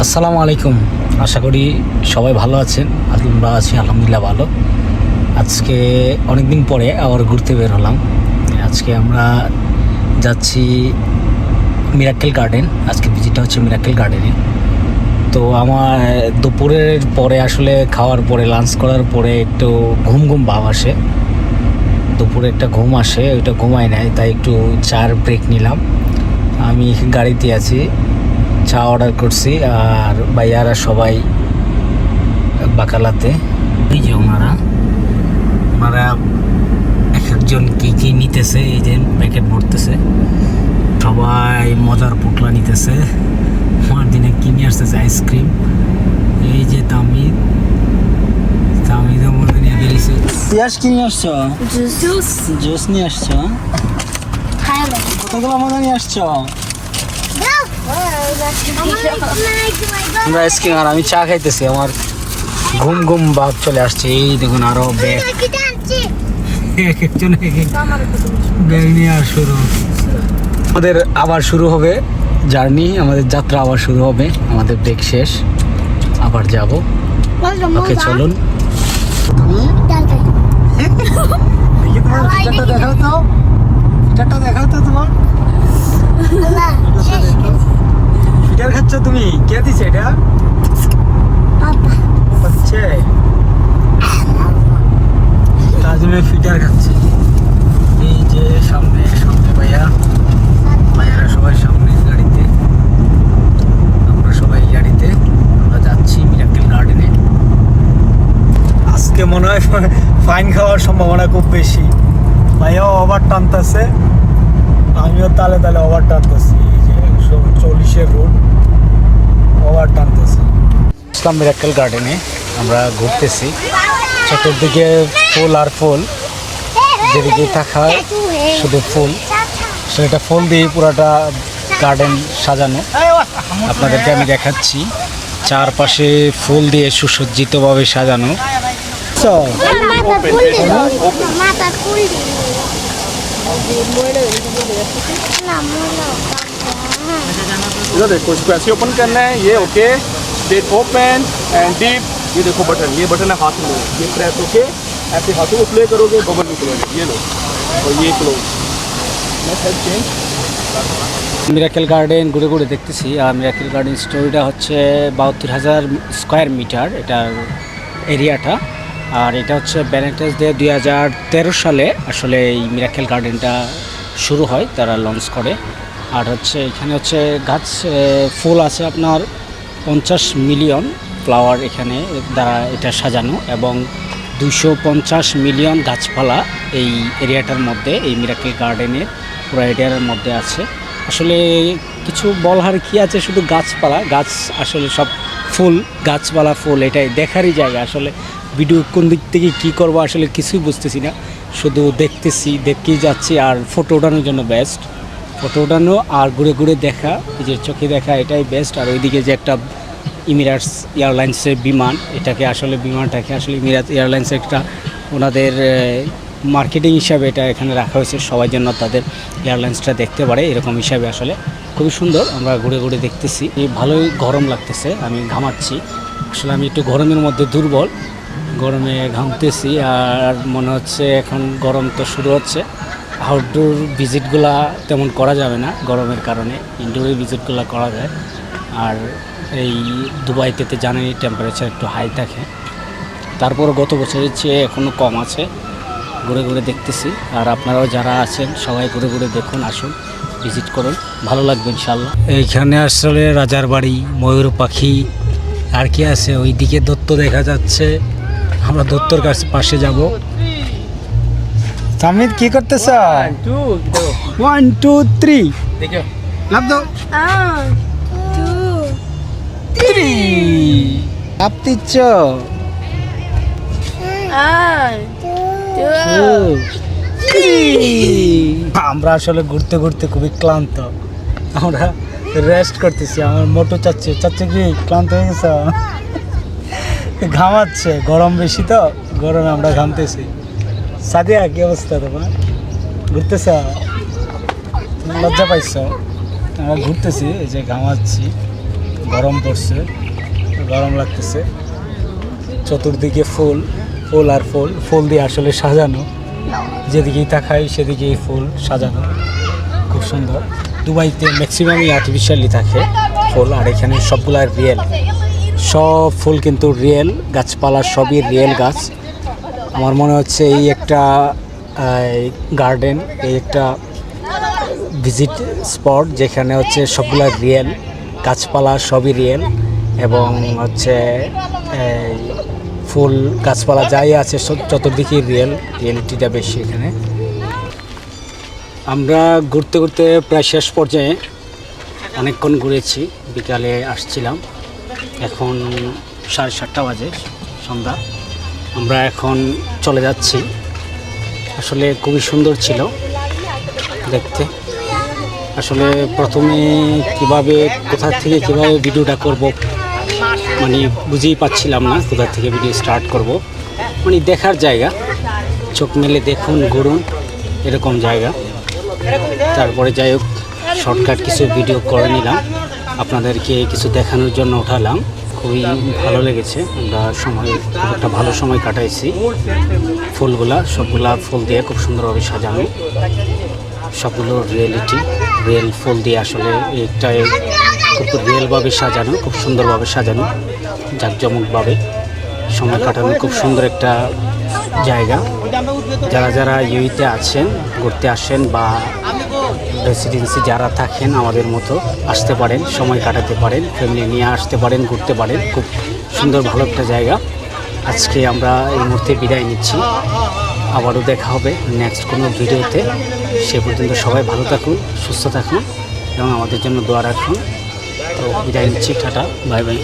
আসসালামু আলাইকুম। আশা করি সবাই ভালো আছেন। আমরা আছি আলহামদুলিল্লাহ ভালো। আজকে অনেক দিন পরে আবার ঘুরতে বের হলাম। আজকে আমরা যাচ্ছি মিরাক্কেল গার্ডেন। আজকে ভিজিটটা হচ্ছে মিরাক্কেল গার্ডেনে। তো আমার দুপুরের পরে আসলে খাওয়ার পরে লাঞ্চ করার পরে একটু ঘুম ঘুম ভাব আসে, দুপুরে একটা ঘুম আসে, ওইটা ঘুমাই নাই, তাই একটু চার ব্রেক নিলাম। আমি গাড়িতে আছি, চা অর্ডার করছি আর ভাইয়ারা সবাই বাকালাতে। এই যে ওনারা এক একজন কী কী নিতেছে, এই যে প্যাকেট ভরতেছে, সবাই মজার পুটলা নিতেছে। আমার দিনে কিনে আসতেছে আইসক্রিম। এই যে তামিদ মধ্যে নিয়ে বেরিয়েছে। পিয়াজ কিনে আসছো? জুস নিয়ে আসছো? কতগুলো মজা নিয়ে আসছো? আমরা আইসক্রিম আর আমি চা খাইতেছি। আমার ঘুম ঘুম ভাব চলে আসছে। এই দেখুন আরো ব্যাগ, এক একজন ব্যাগ নিয়ে আর শুরু। আমাদের আবার শুরু হবে জার্নি, আমাদের যাত্রা আবার শুরু হবে। আমাদের ব্রেক শেষ, আবার যাব। ওকে চলুন। দেখাও তো, দেখাও তো তোমার ফিটার খাচ্ছ তুমি? কে দিছে এটা? হচ্ছে তাজমে ফিটার খাচ্ছে। এই যে সামনে সামনে ভাইয়ারা সবাই সামনে গাড়িতে, আমরা সবাই গাড়িতে। আমরা যাচ্ছি মিরাক্কেল গার্ডেনে। আজকে মনে হয় ফাইন খাওয়ার সম্ভাবনা খুব বেশি। ভাইয়াও ওভার টানতেছে, আমিও তালে তালে ওভার টানতেছি। এই যে 140-এর রোড ওভার টানতেছি। ইসলাম মিরাক্কেল গার্ডেনে আমরা ঘুরতেছি, চতুর্দিকে ফুল আর ফুল, যেদিকে তাকায় শুধু ফুল। সেটা ফুল দিয়ে পুরাটা গার্ডেন সাজানো। আপনাদেরকে আমি দেখাচ্ছি, চারপাশে ফুল দিয়ে সুসজ্জিতভাবে সাজানো। इधर देखो, इसको ऐसे ओपन करना है, ये okay, then open and deep. ये देखो बटन, ये बटन है हाथ में, ये प्रेस ओके, ऐसे हाथों को प्ले करोगे बबल निकलोगे, ये लो और ये close. Next head change. Miracle Garden ঘুরে ঘুরে দেখতেছি। আর মিরাক্কেল গার্ডেন স্টোরিটা হচ্ছে 72,000 স্কোয়ার মিটার এটার এরিয়াটা। আর এটা হচ্ছে ভ্যালেন্টাইন্স ডে 2013 সালে আসলে এই মিরাক্কেল গার্ডেনটা শুরু হয়, তারা লঞ্চ করে। আর হচ্ছে এখানে হচ্ছে গাছ, ফুল আছে আপনার 50 মিলিয়ন ফ্লাওয়ার এখানে দ্বারা এটা সাজানো, এবং 250 মিলিয়ন গাছপালা এই এরিয়াটার মধ্যে, এই মিরাক্কেল গার্ডেনের পুরো এরিয়ার মধ্যে আছে। আসলে কিছু বলার কি আছে, শুধু গাছপালা, গাছ আসলে সব ফুল, গাছপালা ফুল, এটাই দেখারই জায়গা। আসলে ভিডিও কোন দিক থেকে কী করবো আসলে কিছুই বুঝতেছি না, শুধু দেখতেই যাচ্ছি। আর ফটো ওঠানোর জন্য বেস্ট, ফটো ওঠানো আর ঘুরে ঘুরে দেখা, এই যে চোখে দেখা, এটাই বেস্ট। আর ওইদিকে যে একটা ইমিরাটস এয়ারলাইন্সের বিমান, এটাকে আসলে বিমানটাকে আসলে ইমিরাটস এয়ারলাইন্সের একটা ওনাদের মার্কেটিং হিসাবে এটা এখানে রাখা হয়েছে, সবাই যেন তাদের এয়ারলাইন্সটা দেখতে পারে এরকম হিসাবে। আসলে খুবই সুন্দর, আমরা ঘুরে ঘুরে দেখতেছি। ভালোই গরম লাগতেছে, আমি ঘামাচ্ছি। আসলে আমি একটু গরমের মধ্যে দুর্বল, গরমে ঘামতেছি। আর মনে হচ্ছে এখন গরম তো শুরু হচ্ছে, আউটডোর ভিজিটগুলা তেমন করা যাবে না গরমের কারণে, ইনডোরের ভিজিটগুলো করা যায়। আর এই দুবাইতে জানেনই টেম্পারেচার একটু হাই থাকে, তারপর গত বছরের চেয়ে এখনও কম আছে। ঘুরে ঘুরে দেখতেছি, আর আপনারাও যারা আছেন সবাই ঘুরে ঘুরে দেখুন, আসুন, ভিজিট করুন, ভালো লাগবে ইনশাল্লাহ। এইখানে আসলে রাজার বাড়ি, ময়ূর পাখি, আর কি আছে, ওইদিকে দত্ত দেখা যাচ্ছে। আমরা দত্তর কাছে পাশে যাব। সামিদ কি করতেছ? 1 2 3 देखो লাভ দাও। 3 লাভ দিচ্ছ। আমরা আসলে ঘুরতে ঘুরতে খুবই ক্লান্ত, আমরা রেস্ট করতেছি। আমার মোটু চাচ্ছে কি ক্লান্ত হয়ে গেছে, ঘামাচ্ছে, গরম বেশি তো, গরমে আমরা ঘামতেছি। সাদিয়া কি অবস্থা তোমার? ঘুরতেছ? লজ্জা পাইছ? আমরা ঘুরতেছি, এই যে ঘামাচ্ছি। গরম পড়ছে, গরম লাগতেছে। চতুর্দিকে ফুল, ফুল আর ফুল, ফুল দিয়ে আসলে সাজানো, যেদিকেই তাকাই সেদিকেই ফুল সাজানো, খুব সুন্দর। দুবাইতে ম্যাক্সিমামই আর্টিফিশিয়ালি থাকে ফুল, আর এখানে সবগুলা রিয়েল, সব ফুল কিন্তু রিয়েল, গাছপালা সবই রিয়েল গাছ। আমার মনে হচ্ছে এই একটা গার্ডেন, এই একটা ভিজিট স্পট যেখানে হচ্ছে সবগুলা রিয়েল, গাছপালা সবই রিয়েল, এবং হচ্ছে এই ফুল গাছপালা যাই আছে সব চতুর্দিকে রিয়েলিটিটা বেশি এখানে। আমরা ঘুরতে ঘুরতে প্রায় শেষ পর্যায়ে, অনেকক্ষণ ঘুরেছি, বিকালে আসছিলাম, এখন 7:30 বাজে সন্ধ্যা। আমরা এখন চলে যাচ্ছি। আসলে খুবই সুন্দর ছিল দেখতে। আসলে প্রথমে কিভাবে, কোথা থেকে কিভাবে ভিডিওটা করব মানে বুঝেই পাচ্ছিলাম না, কোথা থেকে ভিডিও স্টার্ট করব। মানে দেখার জায়গা, চোখ মেলে দেখুন, ঘুরুন, এরকম জায়গা। তারপরে যাই হোক, শর্টকাট কিছু ভিডিও করে নিলাম, আপনাদেরকে কিছু দেখানোর জন্য উঠালাম। খুবই ভালো লেগেছে, আমরা সময়, খুব একটা ভালো সময় কাটাইছি। ফুলগুলা, সবগুলা ফুল দিয়ে খুব সুন্দরভাবে সাজানো, সবগুলো রিয়েল ফুল দিয়ে আসলে একটা খুব রিয়েলভাবে সাজানো, খুব সুন্দরভাবে সাজানো, জাঁকজমকভাবে সময় কাটানো, খুব সুন্দর একটা জায়গা। যারা যারা ইউইতে আছেন, ঘুরতে আসেন বা রেসিডেন্সি যারা থাকেন আমাদের মতো, আসতে পারেন, সময় কাটাতে পারেন, ফ্যামিলি নিয়ে আসতে পারেন, ঘুরতে পারেন। খুব সুন্দর ভালো একটা জায়গা। আজকে আমরা এই মুহূর্তে বিদায় নিচ্ছি, আবারও দেখা হবে নেক্সট কোনো ভিডিওতে। সে পর্যন্ত সবাই ভালো থাকুন, সুস্থ থাকুন এবং আমাদের জন্য দোয়া রাখুন। তো বিদায় নিচ্ছি, টাটা, বাই বাই।